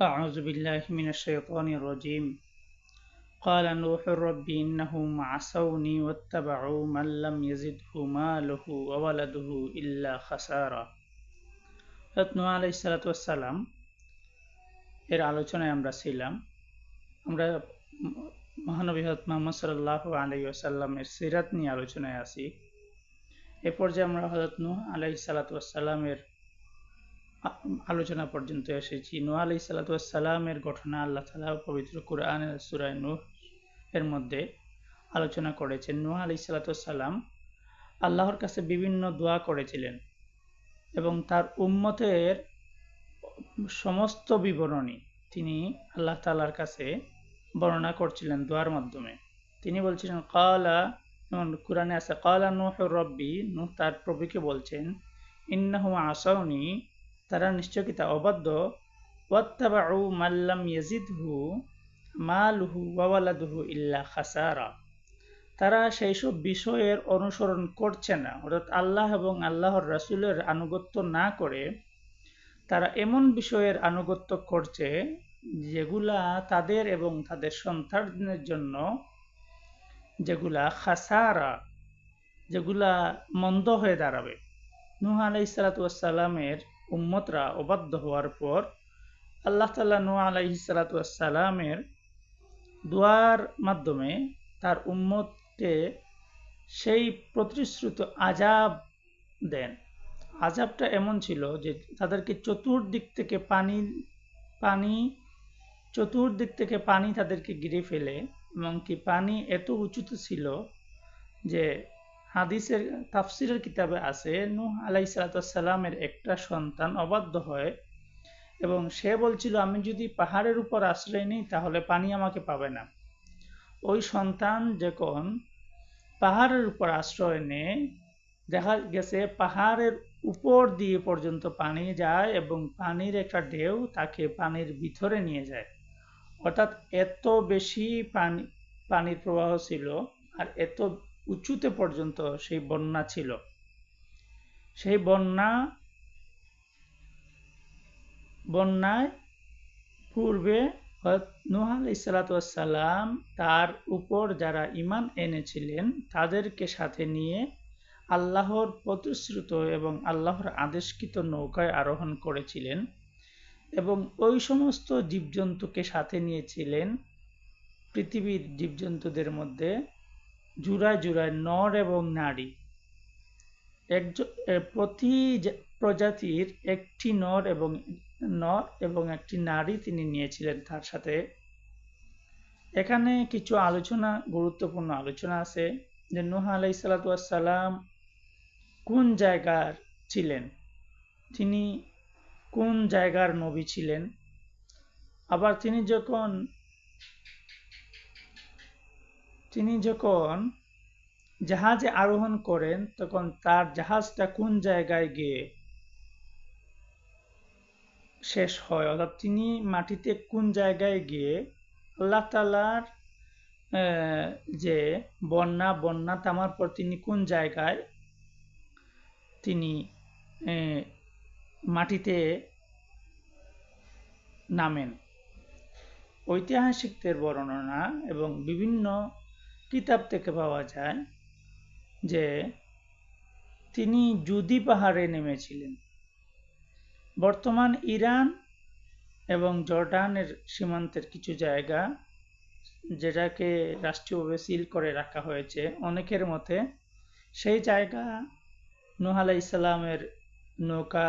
أعوذ بالله من الشيطان الرجيم قال نوح رب إنهم عصوني واتبعوا من لم يزده ماله وولده إلا خسارا। নূহ আলাইহিস সালাতু ওয়াস সালাম এর আলোচনায় আমরা ছিলাম। আমরা মহানবী হযরত মুহাম্মদ সাল্লাল্লাহু আলাইহি ওয়াসাল্লামের সিরাত নিয়ে আলোচনায় আছি। এ পর্যায়ে আমরা হযরত নূহ আলাইহিস সালাতু ওয়াস সালামের আলোচনা পর্যন্ত এসেছি। নূহ আলাইহিস সালাতু ওয়াস সালামের ঘটনা আল্লাহ তাআলা পবিত্র কুরআনের সূরা নূহ এর মধ্যে আলোচনা করেছেন। নূহ আলাইহিস সালাতু ওয়াস সালাম আল্লাহর কাছে বিভিন্ন দোয়া করেছিলেন এবং তার উম্মতের সমস্ত বিবরণী তিনি আল্লাহ তাআলার কাছে বর্ণনা করছিলেন দোয়ার মাধ্যমে। তিনি বলছিলেন ক্বালা, যেমন কুরআনে আছে ক্বালা নূহু রব্বি, নূহ তার প্রভুকে বলছেন, ইন্নাহুম আসাউনি, তারা নিশ্চয়ই তা অবাধ্য, ওয়াত্তাবাউ মান লাম ইয়াজিদহু মালুহু ওয়া ওয়ালাদুহু ইল্লা খাসারা, তারা সেই সব বিষয়ের অনুসরণ করছে না, অর্থাৎ আল্লাহ এবং আল্লাহর রাসূলের আনুগত্য না করে তারা এমন বিষয়ের আনুগত্য করছে যেগুলা তাদের এবং তাদের সন্তানদের জন্য যেগুলা খাসারা, যেগুলা মন্দ হয়ে দাঁড়াবে। নূহ আলাইহিস সালাতু ওয়াস সালামের উম্মতরা অবাধ্য হওয়ার পর আল্লাহ তাআলা নূহ আলাইহিস সালাতু ওয়াস সালামের দোয়ার মাধ্যমে তার উম্মতকে সেই প্রতিশ্রুত আযাব দেন। আযাবটা এমন ছিল যে তাদেরকে চতুর্দিক থেকে পানি তাদেরকে ঘিরে ফেলে, এবং কি পানি এত উঁচুতে ছিল যে হাদিসের তাফসিরের কিতাবে আছে নূহ আলাইহিস সালামের একটা সন্তান অবাধ্য হয় এবং সে বলছিল আমি যদি পাহাড়ের উপর আশ্রয় নিই তাহলে পানি আমাকে পাবে না। ওই সন্তান যখন পাহাড়ের উপর আশ্রয় নেয়, দেখা গেছে পাহাড়ের উপর দিয়ে পর্যন্ত পানি যায় এবং পানির একটা ঢেউ তাকে পানির ভিতরে নিয়ে যায়। অর্থাৎ এত বেশি পানির প্রবাহ ছিল আর এত উঁচুতে পর্যন্ত সেই বন্যা ছিল। সেই বন্যায় পূর্বে নূহ আলাইহিস সালাতু ওয়াস সালাম তার উপর যারা ঈমান এনেছিলেন তাদেরকে সাথে নিয়ে আল্লাহর প্রতিশ্রুত এবং আল্লাহর আদেশকৃত নৌকায় আরোহণ করেছিলেন এবং ওই সমস্ত জীবজন্তুকে সাথে নিয়েছিলেন। পৃথিবীর জীবজন্তুদের মধ্যে জোড়ায় জোড়ায় নর এবং নারী, প্রতি প্রজাতির একটি নর এবং একটি নারী তিনি নিয়েছিলেন তার সাথে। এখানে কিছু গুরুত্বপূর্ণ আলোচনা আছে যে নূহ আলাইহিস সালাতু ওয়াস সালাম কোন জায়গার ছিলেন, তিনি কোন জায়গার নবী ছিলেন। আবার তিনি যখন জাহাজে আরোহণ করেন তখন তার জাহাজটা কোন জায়গায় গিয়ে শেষ হয়, অর্থাৎ তিনি মাটিতে কোন জায়গায় গিয়ে আল্লাহ তাআলার যে বন্যা থামার পর তিনি কোন জায়গায় তিনি মাটিতে নামেন। ঐতিহাসিকদের বর্ণনা এবং বিভিন্ন কিতাব থেকে পাওয়া যায় যে তিনি জুদি পাহাড়ে নেমেছিলেন। বর্তমান ইরান এবং জর্ডানের সীমান্তের কিছু জায়গা যেটাকে রাষ্ট্রীয়ভাবে সিল করে রাখা হয়েছে, অনেকের মতে সেই জায়গা নূহ আলাইহিস সালামের নৌকা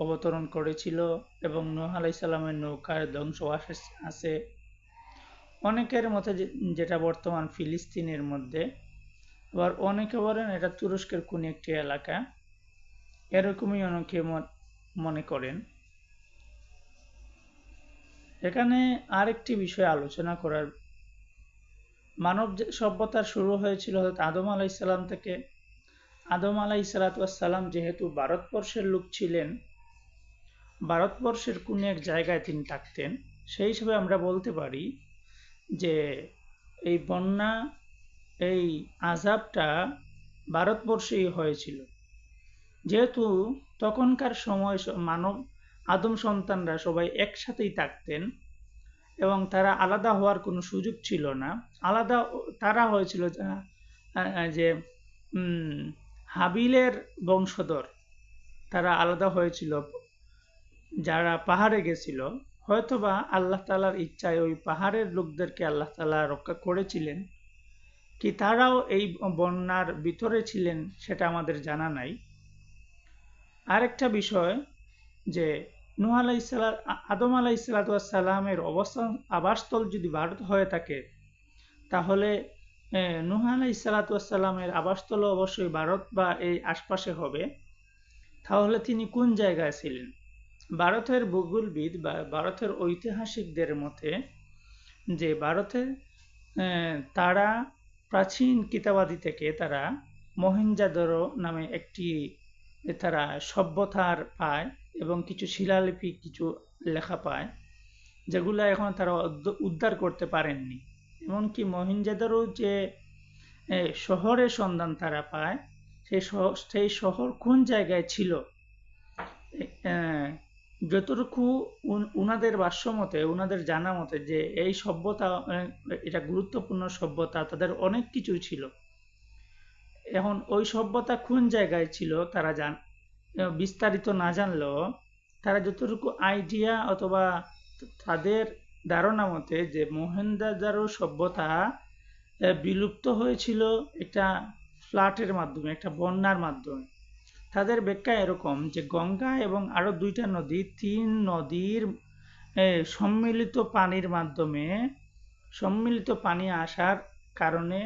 অবতরণ করেছিল এবং নূহ আলাইহিস সালামের নৌকার ধ্বংসাবশেষ আছে। অনেকের মতে যেটা বর্তমান ফিলিস্তিনের মধ্যে, আবার অনেকে বলেন এটা তুরস্কের কোন একটি এলাকা, এরকমই অনেকে মনে করেন। এখানে আরেকটি বিষয় আলোচনা করার, মানব সভ্যতার শুরু হয়েছিল আদম আলাইহিস সালাম থেকে। আদম আলাইহিস সালাম যেহেতু ভারতবর্ষের লোক ছিলেন, ভারতবর্ষের কোন এক জায়গায় তিনি থাকতেন, সেই হিসেবে আমরা বলতে পারি যে এই বন্যা, এই আযাবটা ভারতবর্ষেই হয়েছিল। যেহেতু তখনকার সময় আদম সন্তানরা সবাই একসাথেই থাকতেন এবং তারা আলাদা হওয়ার কোনো সুযোগ ছিল না। আলাদা তারা হয়েছিল যে হাবিলের বংশধর, তারা আলাদা হয়েছিল যারা পাহাড়ে গেছিল। হয়তোবা আল্লাহ তাআলার ইচ্ছায় ওই পাহাড়ের লোকদেরকে আল্লাহ তাআলা রক্ষা করেছিলেন, কি তারাও এই বন্যার ভিতরে ছিলেন সেটা আমাদের জানা নাই। আরেকটা বিষয় যে আদম আলাইহিসসালামের অবস্থান আবাসস্থল যদি ভারত হয়ে থাকে, তাহলে নূহ আলাইহিসসালামের আবাসস্থল অবশ্যই ভারত বা এই আশপাশে হবে। তাহলে তিনি কোন জায়গায় ছিলেন? ভারতের ভূগোলবিদ বা ভারতের ঐতিহাসিকদের মতে যে ভারতের তারা প্রাচীন কিতাবাদি থেকে তারা মহেঞ্জোদারো নামে একটি তারা সভ্যতার পায় এবং কিছু শিলালিপি, কিছু লেখা পায়, যেগুলো এখন তারা উদ্ধার করতে পারেননি। এমনকি মহেঞ্জোদারো যে শহরের সন্ধান তারা পায়, সেই শহর কোন জায়গায় ছিল, যতটুকু উনাদের ভাষ্য মতে, উনাদের জানা মতে যে এই সভ্যতা এটা গুরুত্বপূর্ণ সভ্যতা, তাদের অনেক কিছুই ছিল। এখন ওই সভ্যতা কোন জায়গায় ছিল তারা বিস্তারিত না জানলেও তারা যতটুকু আইডিয়া অথবা তাদের ধারণা মতে যে মহেঞ্জোদারো সভ্যতা বিলুপ্ত হয়েছিল একটা ফ্লাডের মাধ্যমে, একটা বন্যার মাধ্যমে। তাদের ব্যাখ্যা এরকম যে গঙ্গা এবং আরো 2টা নদী, 3 নদীর সম্মিলিত পানির মাধ্যমে, সম্মিলিত পানি আসার কারণে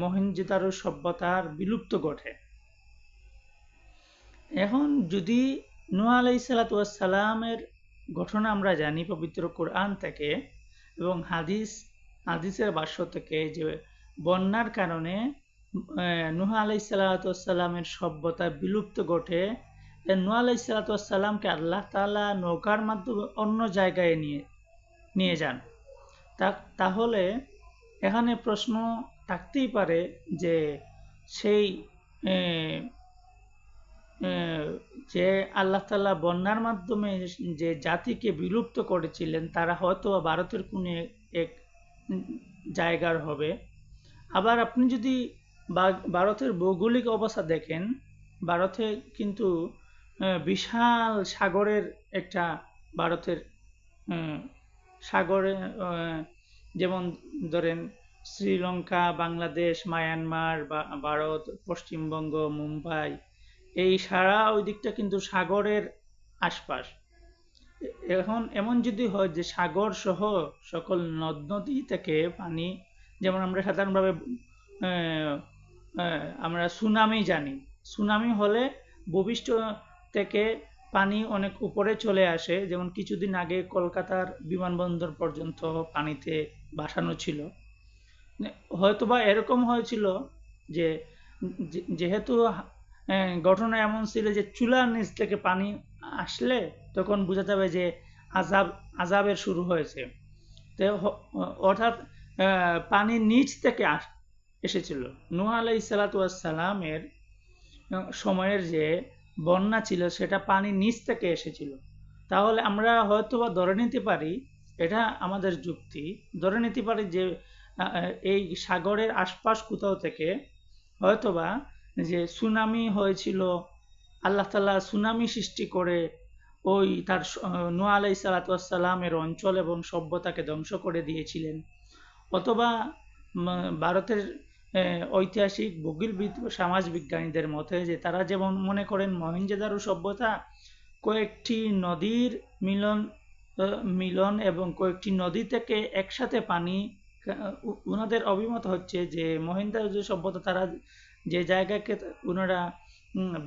মহেঞ্জোদারো সভ্যতার বিলুপ্ত ঘটে। এখন যদি নূহ আলাইহিসসালামের ঘটনা আমরা জানি পবিত্র কোরআন থেকে এবং হাদিসের ভাষ্য থেকে, যে বন্যার কারণে নূহ আলাইহিসসালামের সভ্যতা বিলুপ্ত ঘটে। নূহ আলাইহিসসালামকে আল্লাহ তাআলা নৌকার মাধ্যমে অন্য জায়গায় নিয়ে যান। তাহলে এখানে প্রশ্ন থাকতেই পারে যে সেই যে আল্লাহ তাআলা বন্যার মাধ্যমে যে জাতিকে বিলুপ্ত করেছিলেন, তারা হয়তো ভারতের কোন এক জায়গার হবে। আবার আপনি যদি ভারতের ভৌগোলিক অবস্থা দেখেন, ভারতে কিন্তু বিশাল সাগরের একটা ভারতের সাগরে, যেমন ধরেন শ্রীলঙ্কা, বাংলাদেশ, মায়ানমার, ভারত, পশ্চিমবঙ্গ, মুম্বাই, এই সারা ওই দিকটা কিন্তু সাগরের আশপাশ। এখন এমন যদি হয় যে সাগর সহ সকল নদ নদী থেকে পানি, যেমন আমরা সাধারণভাবে আমরা সুনামি জানি, সুনামি হলে ভূপৃষ্ঠ থেকে পানি অনেক উপরে চলে আসে, যেমন কিছুদিন আগে কলকাতার বিমানবন্দর পর্যন্ত পানিতে ভাসানো ছিল। হয়তোবা এরকম হয়েছিল যে যেহেতু ঘটনা এমন ছিল যে চুলার নিচ থেকে পানি আসলে তখন বোঝা যাবে যে আযাবের শুরু হয়েছে। অর্থাৎ পানির নিচ থেকে এসেছিল। নূহ আলাইহিসসালামের সময়ের যে বন্যা ছিল সেটা পানির নিচ থেকে এসেছিল। তাহলে আমরা হয়তোবা ধরে নিতে পারি, এটা আমাদের যুক্তি, ধরে নিতে পারি যে এই সাগরের আশপাশ কোথাও থেকে হয়তোবা যে সুনামি হয়েছিল, আল্লাহ তাআলা সুনামি সৃষ্টি করে ওই তার নূহ আলাইহিসসালামের অঞ্চল এবং সভ্যতাকে ধ্বংস করে দিয়েছিলেন। অথবা ভারতের ঐতিহাসিক ভূগোলবিদ ও সমাজবিজ্ঞানীদের মতে যে তারা যেমন মনে করেন মহেঞ্জোদারো সভ্যতা কয়েকটি নদীর মিলন এবং কয়েকটি নদী থেকে একসাথে পানি, ওনাদের অভিমত হচ্ছে যে মহেঞ্জোদারো সভ্যতা তারা যে জায়গাকে ওনারা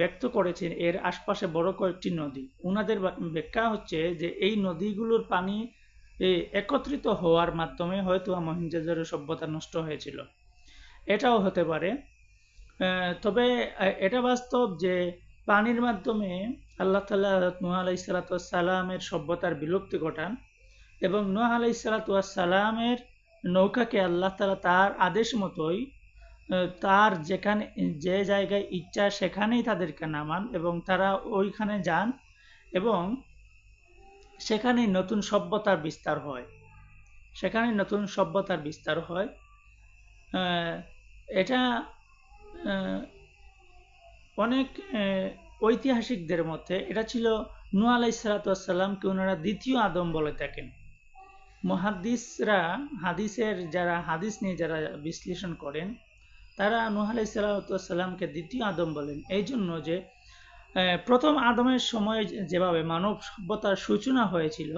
ব্যক্ত করেছেন এর আশপাশে বড় কয়েকটি নদী। ওনাদের ব্যাখ্যা হচ্ছে যে এই নদীগুলোর পানি একত্রিত হওয়ার মাধ্যমে হয়তো মহেঞ্জোদারো সভ্যতা নষ্ট হয়েছিল, এটাও হতে পারে। তবে এটা বাস্তব যে পানির মাধ্যমে আল্লাহ তাআলা নূহ আলাইহিসসালামের সভ্যতার বিলুপ্তি ঘটান এবং নূহ আলাইহিসসালামের নৌকাকে আল্লাহ তাআলা তার আদেশ মতোই তার যে জায়গায় ইচ্ছা সেখানেই তাদেরকে নামান এবং তারা ওইখানে যান এবং সেখানেই নতুন সভ্যতার বিস্তার হয়। এটা অনেক ঐতিহাসিকদের মতে এটা ছিল নূহ আলাইহিস সালামকে ওনারা দ্বিতীয় আদম বলে থাকেন। মুহাদ্দিসরা যারা হাদিস নিয়ে যারা বিশ্লেষণ করেন, তারা নূহ আলাইহিস সালামকে দ্বিতীয় আদম বলেন এই জন্য যে প্রথম আদমের সময় যেভাবে মানব সভ্যতার সূচনা হয়েছিল,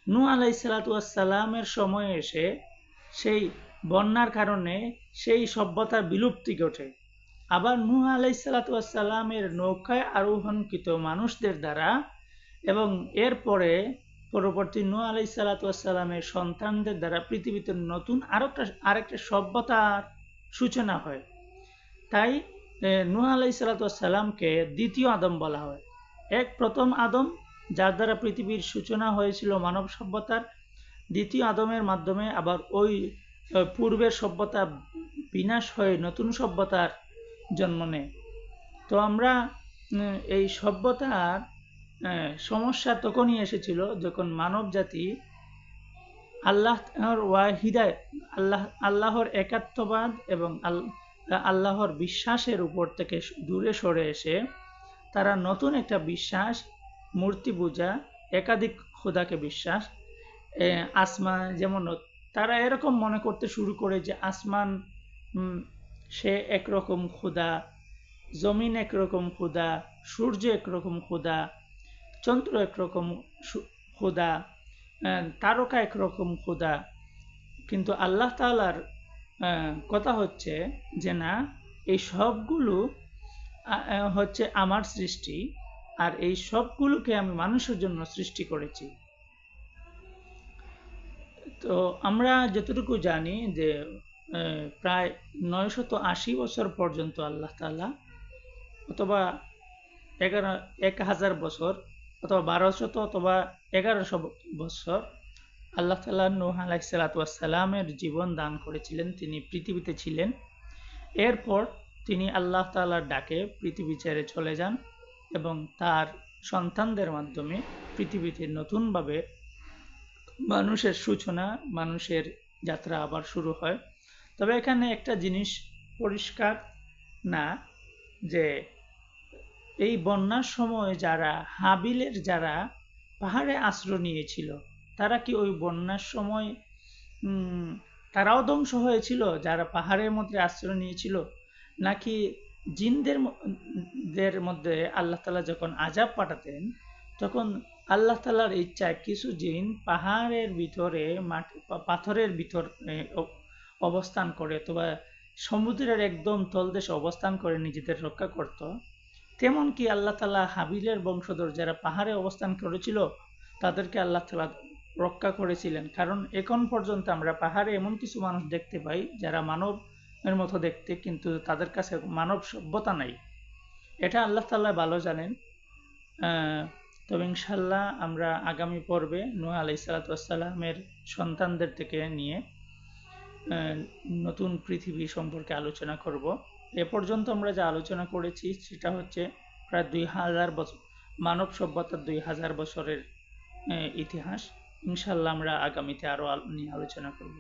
নূহ আলাইহিস সালামের সময়ে এসে সেই বন্যার কারণে সেই সভ্যতার বিলুপ্তি ঘটে। আবার নূহ আলাইহিস সালামের নৌকায় আরোহণকৃত মানুষদের দ্বারা এবং এরপরে পরবর্তী নূহ আলাইহিস সালামের সন্তানদের দ্বারা পৃথিবীতে নতুন আরেকটা সভ্যতার সূচনা হয়। তাই নূহ আলাইহিস সালামকে দ্বিতীয় আদম বলা হয়। প্রথম আদম যার দ্বারা পৃথিবীর সূচনা হয়েছিল মানব সভ্যতার, দ্বিতীয় আদমের মাধ্যমে আবার ওই পূর্বের সভ্যতা বিনাশ হয়ে নতুন সভ্যতার জন্ম নেয়। তো আমরা এই সভ্যতার সমস্যা তখনই এসেছিল যখন মানব জাতি আল্লাহর একাত্মবাদ এবং আল্লাহর বিশ্বাসের উপর থেকে দূরে সরে এসে তারা নতুন একটা বিশ্বাস, মূর্তি পূজা, একাধিক খোদাকে বিশ্বাস, আসমান যেমন তারা এরকম মনে করতে শুরু করে যে আসমান সে একরকম খোদা, জমিন একরকম খোদা, সূর্য একরকম খোদা, চন্দ্র একরকম খোদা, তারকা একরকম খোদা। কিন্তু আল্লাহ তাআলার কথা হচ্ছে যে না, এই সবগুলো হচ্ছে আমার সৃষ্টি, আর এই সবগুলোকে আমি মানুষের জন্য সৃষ্টি করেছি। তো আমরা যতটুকু জানি যে প্রায় 980 বছর পর্যন্ত আল্লাহ তাআলা, অথবা 1000 বছর, অথবা 1200 অথবা 1100 বছর আল্লাহ তাআলা নূহ আলাইহিস সালামের জীবন দান করেছিলেন। তিনি পৃথিবীতে ছিলেন। এরপর তিনি আল্লাহ তাআলার ডাকে পৃথিবী ছেড়ে চলে যান এবং তার সন্তানদের মাধ্যমে পৃথিবীতে নতুনভাবে মানুষের সূচনা, মানুষের যাত্রা আবার শুরু হয়। তবে এখানে একটা জিনিস পরিষ্কার না, যে এই বন্যার সময় যারা পাহাড়ে আশ্রয় নিয়েছিল, তারা কি ওই বন্যার সময় তারাও ধ্বংস হয়েছিল যারা পাহাড়ের মধ্যে আশ্রয় নিয়েছিল, নাকি জিনদের মধ্যে আল্লাহ তাআলা যখন আযাব পাঠাতেন তখন আল্লাহ তাআলার ইচ্ছায় কিছু জিন পাহাড়ের ভিতরে পাথরের ভিতর অবস্থান করে অথবা সমুদ্রের একদম তলদেশে অবস্থান করে নিজেদের রক্ষা করত? তেমন কি আল্লাহ তাআলা হাবিলের বংশধর যারা পাহাড়ে অবস্থান করেছিল তাদেরকে আল্লাহ তাআলা রক্ষা করেছিলেন। কারণ এখন পর্যন্ত আমরা পাহাড়ে এমন কিছু মানুষ দেখতে পাই যারা মানবের মতো দেখতে, কিন্তু তাদের কাছে মানব সভ্যতা নাই। এটা আল্লাহ তাআলা ভালো জানেন। তবে ইনশাআল্লাহ আমরা আগামী পর্বে নূহ আলাইহিস সালামের সন্তানদের থেকে নিয়ে নতুন পৃথিবী সম্পর্কে আলোচনা করব। এ পর্যন্ত আমরা যা আলোচনা করেছি সেটা হচ্ছে প্রায় 2000 বছর, মানব সভ্যতার 2000 বছরের ইতিহাস। ইনশাআল্লাহ আমরা আগামীতে আরো নিয়ে আলোচনা করব।